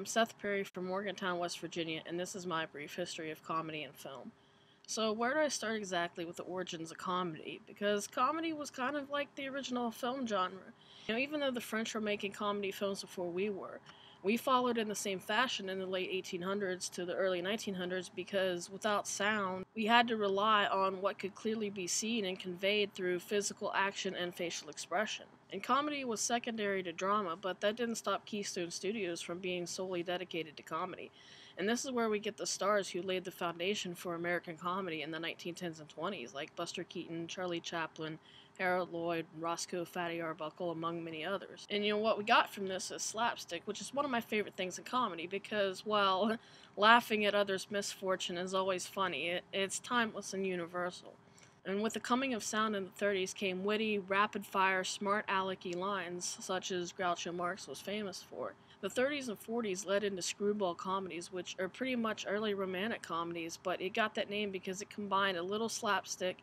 Seth Perry from Morgantown, West Virginia, and this is my brief history of comedy and film. So where do I start exactly with the origins of comedy? Because comedy was kind of like the original film genre. Even though the French were making comedy films before we were, we followed in the same fashion in the late 1800s to the early 1900s because without sound, we had to rely on what could clearly be seen and conveyed through physical action and facial expression. And comedy was secondary to drama, but that didn't stop Keystone Studios from being solely dedicated to comedy. And this is where we get the stars who laid the foundation for American comedy in the 1910s and 20s, like Buster Keaton, Charlie Chaplin, Harold Lloyd, Roscoe Fatty Arbuckle, among many others. And what we got from this is slapstick, which is one of my favorite things in comedy because, well, laughing at others' misfortune is always funny. It's timeless and universal. And with the coming of sound in the 30s came witty, rapid-fire, smart alecky lines, such as Groucho Marx was famous for. The 30s and 40s led into screwball comedies, which are pretty much early romantic comedies, but it got that name because it combined a little slapstick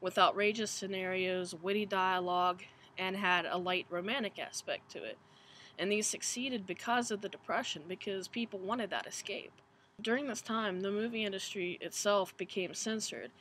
with outrageous scenarios, witty dialogue, and had a light romantic aspect to it. And these succeeded because of the Depression, because people wanted that escape. During this time, the movie industry itself became censored,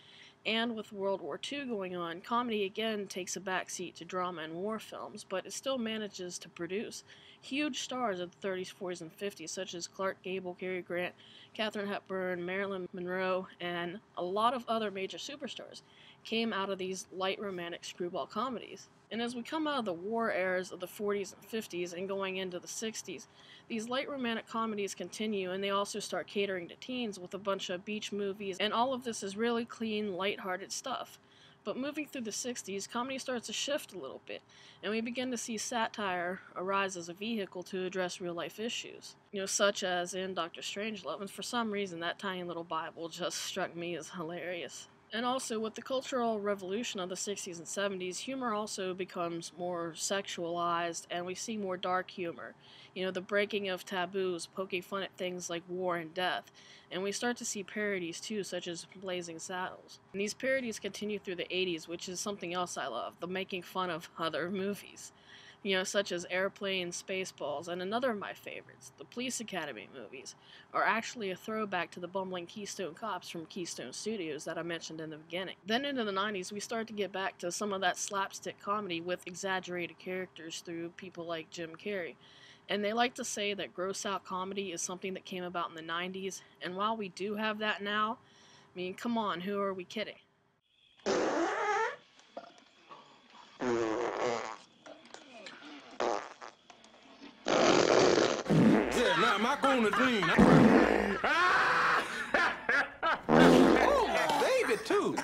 and with World War II going on, comedy again takes a backseat to drama and war films, but it still manages to produce huge stars of the 30s, 40s, and 50s, such as Clark Gable, Cary Grant, Katharine Hepburn, Marilyn Monroe, and a lot of other major superstars came out of these light romantic screwball comedies. And as we come out of the war eras of the 40s and 50s and going into the 60s, these light romantic comedies continue, and they also start catering to teens with a bunch of beach movies, and all of this is really clean, lighthearted stuff. But moving through the 60s, comedy starts to shift a little bit, and we begin to see satire arise as a vehicle to address real-life issues, such as in Dr. Strangelove, and for some reason that tiny little Bible just struck me as hilarious. And also, with the cultural revolution of the 60s and 70s, humor also becomes more sexualized, and we see more dark humor. The breaking of taboos, poking fun at things like war and death. And we start to see parodies, too, such as Blazing Saddles. And these parodies continue through the 80s, which is something else I love, the making fun of other movies. Such as Airplane, Spaceballs, and another of my favorites, the Police Academy movies, are actually a throwback to the bumbling Keystone Cops from Keystone Studios that I mentioned in the beginning. Then into the 90s, we start to get back to some of that slapstick comedy with exaggerated characters through people like Jim Carrey. And they like to say that gross-out comedy is something that came about in the 90s, and while we do have that now, come on, who are we kidding? Now, my corner's clean. Oh, my baby, too.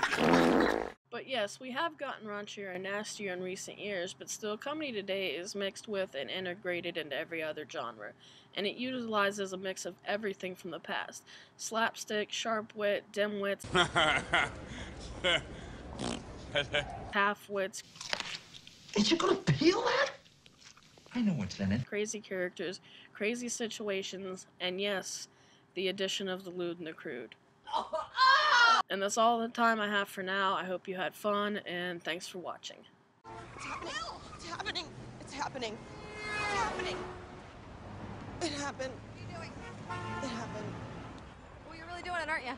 But yes, we have gotten raunchier and nastier in recent years, but still, comedy today is mixed with and integrated into every other genre, and it utilizes a mix of everything from the past. Slapstick, sharp wit, dim wits, half-wits. Is you gonna peel that? I know what's in it. Crazy characters, crazy situations, and yes, the addition of the lewd and the crude. And that's all the time I have for now. I hope you had fun, and thanks for watching. It's happening. It's happening. It's happening. It's happening. It happened. What are you doing? It happened. Well, you're really doing it, aren't you?